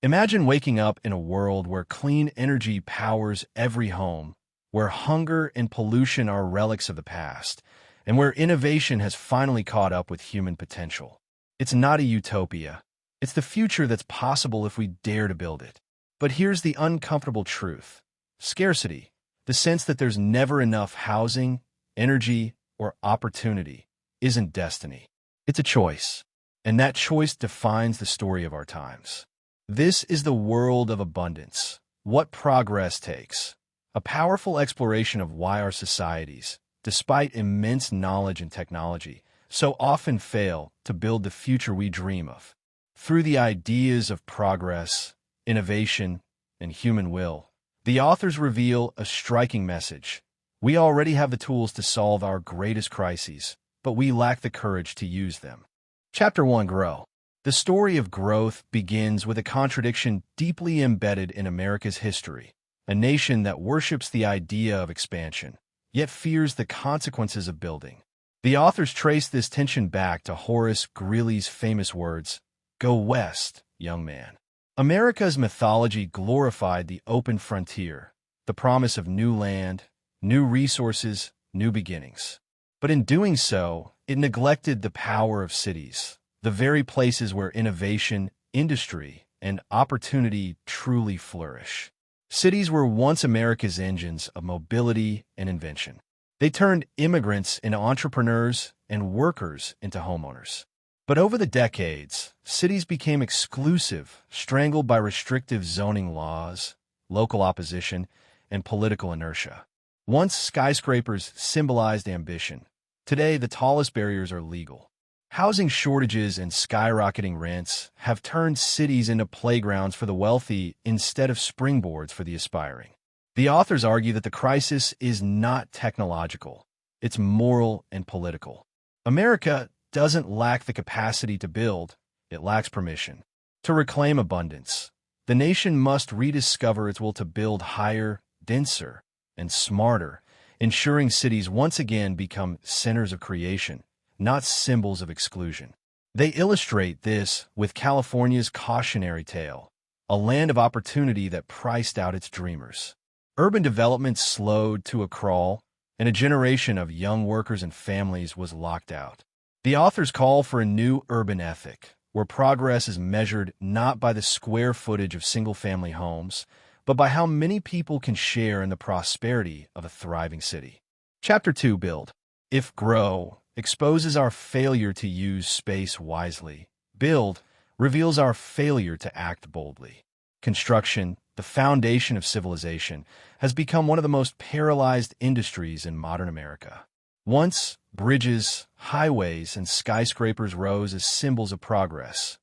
Imagine waking up in a world where clean energy powers every home, where hunger and pollution are relics of the past, and where innovation has finally caught up with human potential. It's not a utopia. It's the future that's possible if we dare to build it. But here's the uncomfortable truth. Scarcity, the sense that there's never enough housing, energy, or opportunity, isn't destiny. It's a choice. And that choice defines the story of our times. This is the world of abundance. What progress takes. A powerful exploration of why our societies, despite immense knowledge and technology, so often fail to build the future we dream of. Through the ideas of progress, innovation, and human will, the authors reveal a striking message. We already have the tools to solve our greatest crises, but we lack the courage to use them. Chapter 1: Grow. The story of growth begins with a contradiction deeply embedded in America's history, a nation that worships the idea of expansion, yet fears the consequences of building. The authors trace this tension back to Horace Greeley's famous words, "Go west, young man." America's mythology glorified the open frontier, the promise of new land, new resources, new beginnings. But in doing so, it neglected the power of cities, the very places where innovation, industry, and opportunity truly flourish. Cities were once America's engines of mobility and invention. They turned immigrants into entrepreneurs and workers into homeowners. But over the decades, cities became exclusive, strangled by restrictive zoning laws, local opposition, and political inertia. Once skyscrapers symbolized ambition, today the tallest barriers are legal. Housing shortages and skyrocketing rents have turned cities into playgrounds for the wealthy instead of springboards for the aspiring. The authors argue that the crisis is not technological, it's moral and political. America doesn't lack the capacity to build, it lacks permission. To reclaim abundance, the nation must rediscover its will to build higher, denser, and smarter, ensuring cities once again become centers of creation, not symbols of exclusion. They illustrate this with California's cautionary tale, a land of opportunity that priced out its dreamers. Urban development slowed to a crawl, and a generation of young workers and families was locked out. The authors call for a new urban ethic, where progress is measured not by the square footage of single-family homes, but by how many people can share in the prosperity of a thriving city. Chapter 2: Build. If Grow exposes our failure to use space wisely, Build reveals our failure to act boldly. Construction, the foundation of civilization, has become one of the most paralyzed industries in modern America. Once, bridges, highways, and skyscrapers rose as symbols of progress.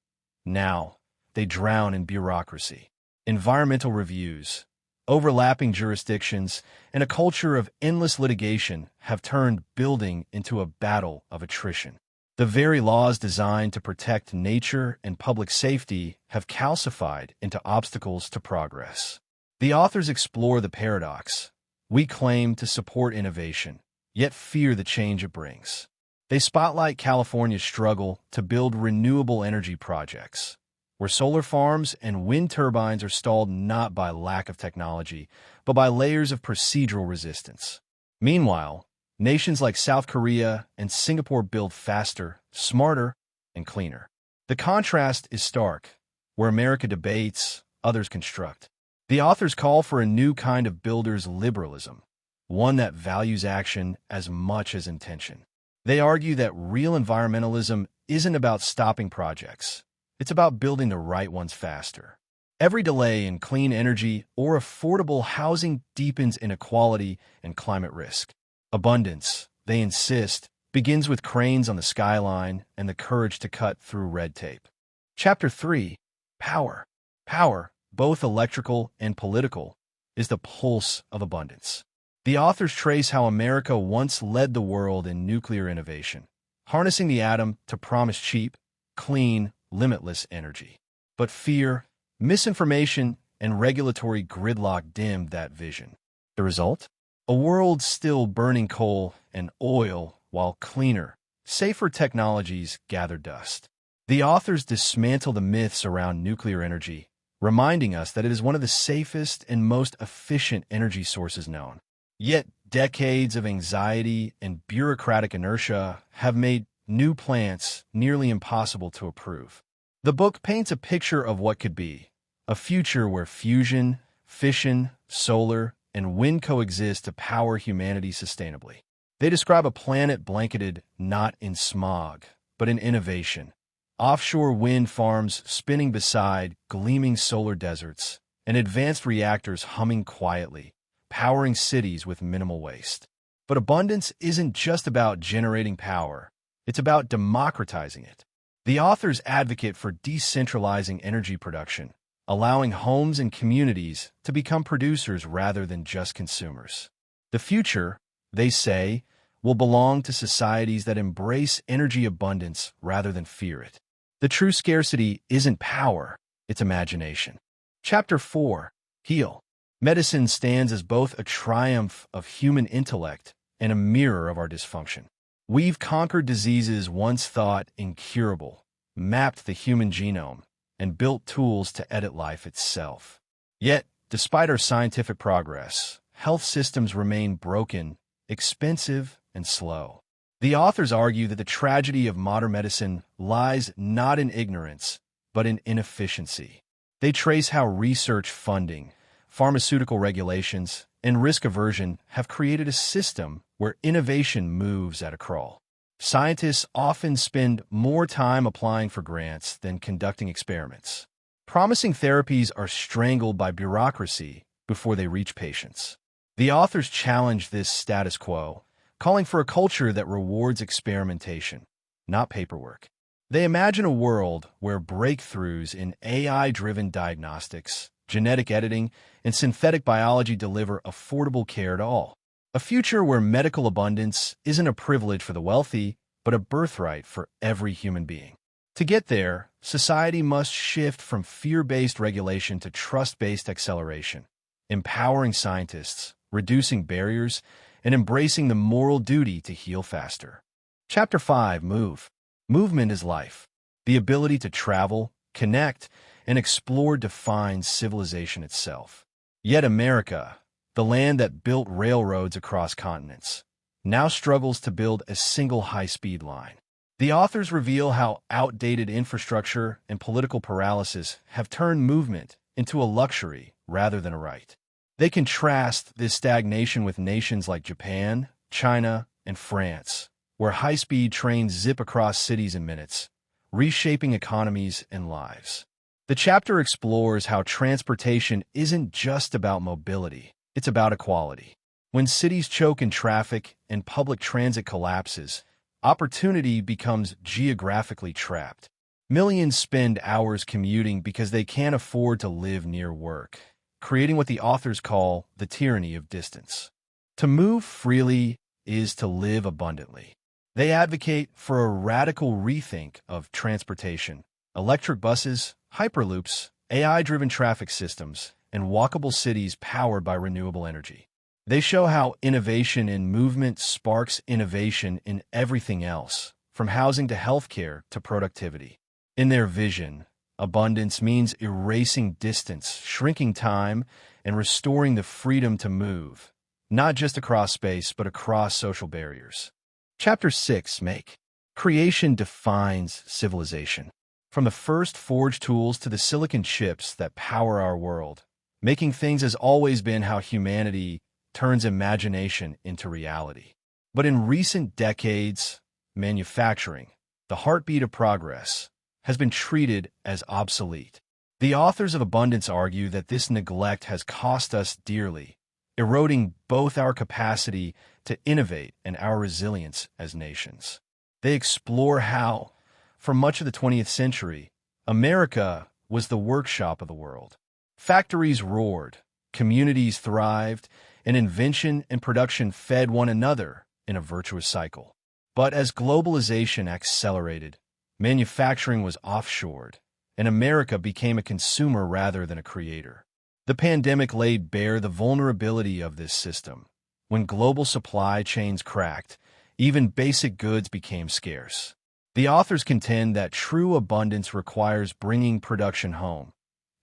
Now, they drown in bureaucracy. Environmental reviews, overlapping jurisdictions, and a culture of endless litigation have turned building into a battle of attrition. The very laws designed to protect nature and public safety have calcified into obstacles to progress. The authors explore the paradox. We claim to support innovation, yet fear the change it brings. They spotlight California's struggle to build renewable energy projects, where solar farms and wind turbines are stalled not by lack of technology, but by layers of procedural resistance. Meanwhile, nations like South Korea and Singapore build faster, smarter, and cleaner. The contrast is stark. Where America debates, others construct. The authors call for a new kind of builder's liberalism, one that values action as much as intention. They argue that real environmentalism isn't about stopping projects. It's about building the right ones faster. Every delay in clean energy or affordable housing deepens inequality and climate risk. Abundance, they insist, begins with cranes on the skyline and the courage to cut through red tape. Chapter 3: Power. Power, both electrical and political, is the pulse of abundance. The authors trace how America once led the world in nuclear innovation, harnessing the atom to promise cheap, clean, limitless energy. But fear, misinformation, and regulatory gridlock dimmed that vision. The result? A world still burning coal and oil while cleaner, safer technologies gather dust. The authors dismantle the myths around nuclear energy, reminding us that it is one of the safest and most efficient energy sources known. Yet, decades of anxiety and bureaucratic inertia have made new plants nearly impossible to approve. The book paints a picture of what could be, a future where fusion, fission, solar, and wind coexist to power humanity sustainably. They describe a planet blanketed not in smog, but in innovation. Offshore wind farms spinning beside gleaming solar deserts, and advanced reactors humming quietly, powering cities with minimal waste. But abundance isn't just about generating power, it's about democratizing it. The authors advocate for decentralizing energy production, allowing homes and communities to become producers rather than just consumers. The future, they say, will belong to societies that embrace energy abundance rather than fear it. The true scarcity isn't power, it's imagination. Chapter 4. Heal. Medicine stands as both a triumph of human intellect and a mirror of our dysfunction. We've conquered diseases once thought incurable, mapped the human genome, and built tools to edit life itself. Yet, despite our scientific progress, health systems remain broken, expensive, and slow. The authors argue that the tragedy of modern medicine lies not in ignorance, but in inefficiency. They trace how research funding, pharmaceutical regulations, and risk aversion have created a system where innovation moves at a crawl. Scientists often spend more time applying for grants than conducting experiments. Promising therapies are strangled by bureaucracy before they reach patients. The authors challenge this status quo, calling for a culture that rewards experimentation, not paperwork. They imagine a world where breakthroughs in AI-driven diagnostics, genetic editing, and synthetic biology deliver affordable care to all. A future where medical abundance isn't a privilege for the wealthy, but a birthright for every human being. To get there, society must shift from fear-based regulation to trust-based acceleration, empowering scientists, reducing barriers, and embracing the moral duty to heal faster. Chapter 5. Move. Movement is life. The ability to travel, connect, and explore defines civilization itself. Yet America, the land that built railroads across continents, now struggles to build a single high-speed line. The authors reveal how outdated infrastructure and political paralysis have turned movement into a luxury rather than a right. They contrast this stagnation with nations like Japan, China, and France, where high-speed trains zip across cities in minutes, reshaping economies and lives. The chapter explores how transportation isn't just about mobility, it's about equality. When cities choke in traffic and public transit collapses, opportunity becomes geographically trapped. Millions spend hours commuting because they can't afford to live near work, creating what the authors call the tyranny of distance. To move freely is to live abundantly. They advocate for a radical rethink of transportation, electric buses, hyperloops, AI-driven traffic systems, and walkable cities powered by renewable energy. They show how innovation in movement sparks innovation in everything else, from housing to healthcare to productivity. In their vision, abundance means erasing distance, shrinking time, and restoring the freedom to move, not just across space, but across social barriers. Chapter 6. Make. Creation defines civilization. From the first forged tools to the silicon chips that power our world, making things has always been how humanity turns imagination into reality. But in recent decades, manufacturing, the heartbeat of progress, has been treated as obsolete. The authors of Abundance argue that this neglect has cost us dearly, eroding both our capacity to innovate and our resilience as nations. They explore how, for much of the 20th century, America was the workshop of the world. Factories roared, communities thrived, and invention and production fed one another in a virtuous cycle. But as globalization accelerated, manufacturing was offshored, and America became a consumer rather than a creator. The pandemic laid bare the vulnerability of this system. When global supply chains cracked, even basic goods became scarce. The authors contend that true abundance requires bringing production home,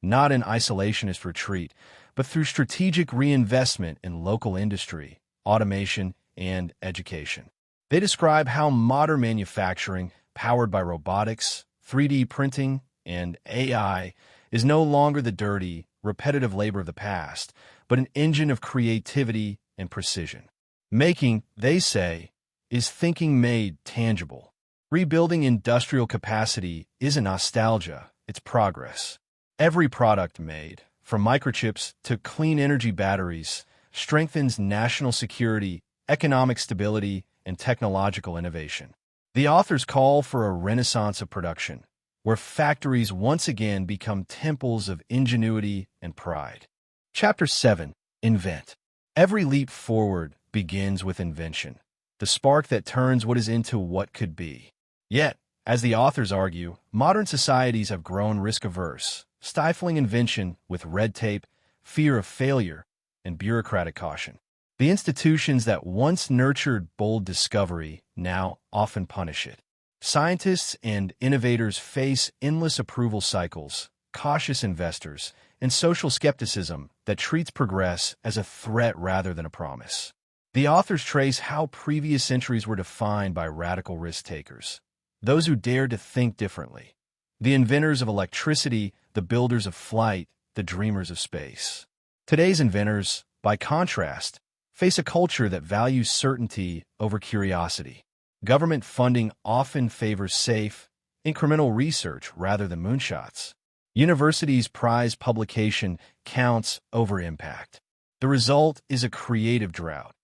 not an isolationist retreat, but through strategic reinvestment in local industry, automation, and education. They describe how modern manufacturing, powered by robotics, 3D printing, and AI, is no longer the dirty, repetitive labor of the past, but an engine of creativity and precision. Making, they say, is thinking made tangible. Rebuilding industrial capacity isn't nostalgia, it's progress. Every product made, from microchips to clean energy batteries, strengthens national security, economic stability, and technological innovation. The authors call for a renaissance of production, where factories once again become temples of ingenuity and pride. Chapter 7. Invent. Every leap forward begins with invention, the spark that turns what is into what could be. Yet, as the authors argue, modern societies have grown risk-averse, stifling invention with red tape, fear of failure, and bureaucratic caution. The institutions that once nurtured bold discovery now often punish it. Scientists and innovators face endless approval cycles, cautious investors, and social skepticism that treats progress as a threat rather than a promise. The authors trace how previous centuries were defined by radical risk-takers, those who dared to think differently. The inventors of electricity, the builders of flight, the dreamers of space. Today's inventors, by contrast, face a culture that values certainty over curiosity. Government funding often favors safe, incremental research rather than moonshots. Universities prize publication counts over impact. The result is a creative drought,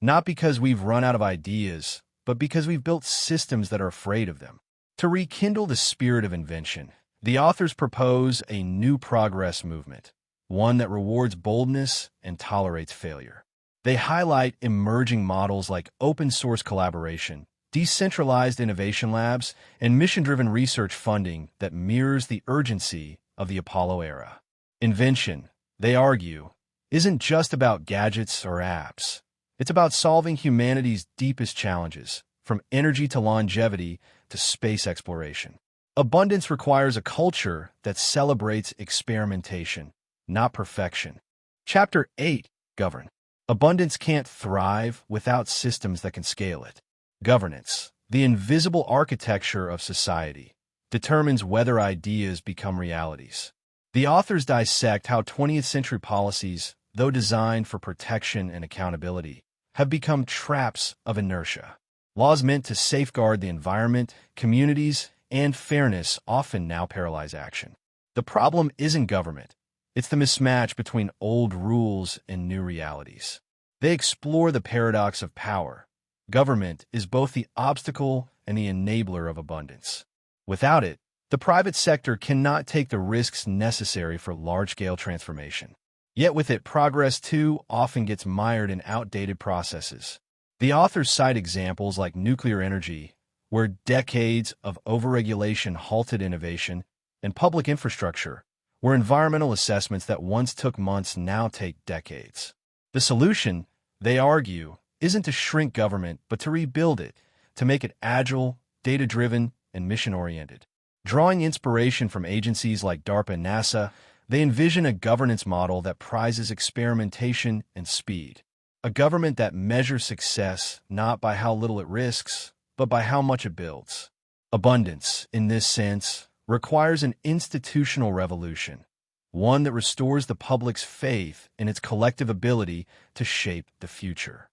not because we've run out of ideas, but because we've built systems that are afraid of them. To rekindle the spirit of invention, the authors propose a new progress movement, one that rewards boldness and tolerates failure. They highlight emerging models like open-source collaboration, decentralized innovation labs, and mission-driven research funding that mirrors the urgency of the Apollo era. Invention, they argue, isn't just about gadgets or apps. It's about solving humanity's deepest challenges, from energy to longevity to space exploration. Abundance requires a culture that celebrates experimentation, not perfection. Chapter 8. Govern. Abundance can't thrive without systems that can scale it. Governance, the invisible architecture of society, determines whether ideas become realities. The authors dissect how 20th century policies, though designed for protection and accountability, have become traps of inertia. Laws meant to safeguard the environment, communities, and fairness often now paralyze action. The problem isn't government. It's the mismatch between old rules and new realities. They explore the paradox of power. Government is both the obstacle and the enabler of abundance. Without it, the private sector cannot take the risks necessary for large-scale transformation. Yet with it, progress too often gets mired in outdated processes. The authors cite examples like nuclear energy, where decades of overregulation halted innovation, and public infrastructure, where environmental assessments that once took months now take decades. The solution, they argue, isn't to shrink government, but to rebuild it, to make it agile, data-driven, and mission-oriented. Drawing inspiration from agencies like DARPA and NASA, they envision a governance model that prizes experimentation and speed. A government that measures success not by how little it risks, but by how much it builds. Abundance, in this sense, requires an institutional revolution, one that restores the public's faith in its collective ability to shape the future.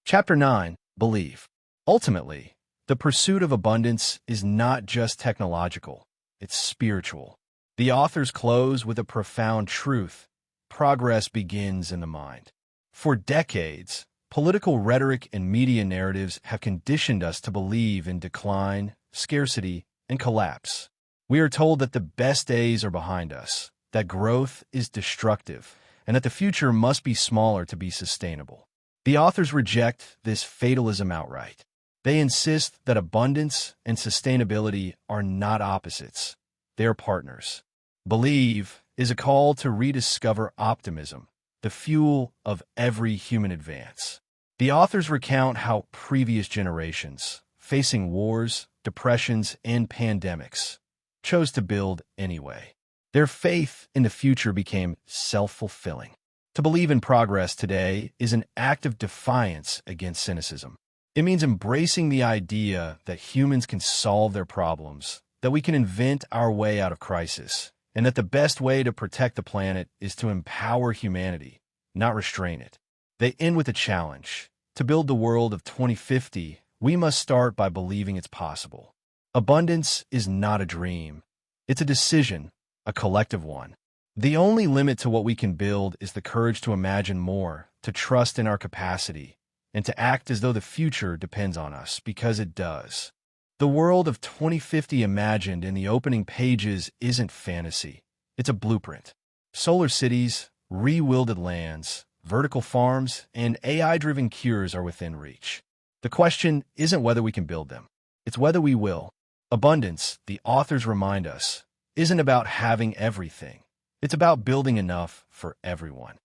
Chapter 9. Belief. Ultimately, the pursuit of abundance is not just technological, it's spiritual. The authors close with a profound truth: progress begins in the mind. For decades, political rhetoric and media narratives have conditioned us to believe in decline, scarcity, and collapse. We are told that the best days are behind us, that growth is destructive, and that the future must be smaller to be sustainable. The authors reject this fatalism outright. They insist that abundance and sustainability are not opposites. They are partners. Believe is a call to rediscover optimism, the fuel of every human advance. The authors recount how previous generations, facing wars, depressions, and pandemics, chose to build anyway. Their faith in the future became self-fulfilling. To believe in progress today is an act of defiance against cynicism. It means embracing the idea that humans can solve their problems, that we can invent our way out of crisis, and that the best way to protect the planet is to empower humanity, not restrain it. They end with a challenge. To build the world of 2050, we must start by believing it's possible. Abundance is not a dream. It's a decision, a collective one. The only limit to what we can build is the courage to imagine more, to trust in our capacity, and to act as though the future depends on us, because it does. The world of 2050 imagined in the opening pages isn't fantasy. It's a blueprint. Solar cities, re-wielded lands, vertical farms, and AI-driven cures are within reach. The question isn't whether we can build them. It's whether we will. Abundance, the authors remind us, isn't about having everything. It's about building enough for everyone.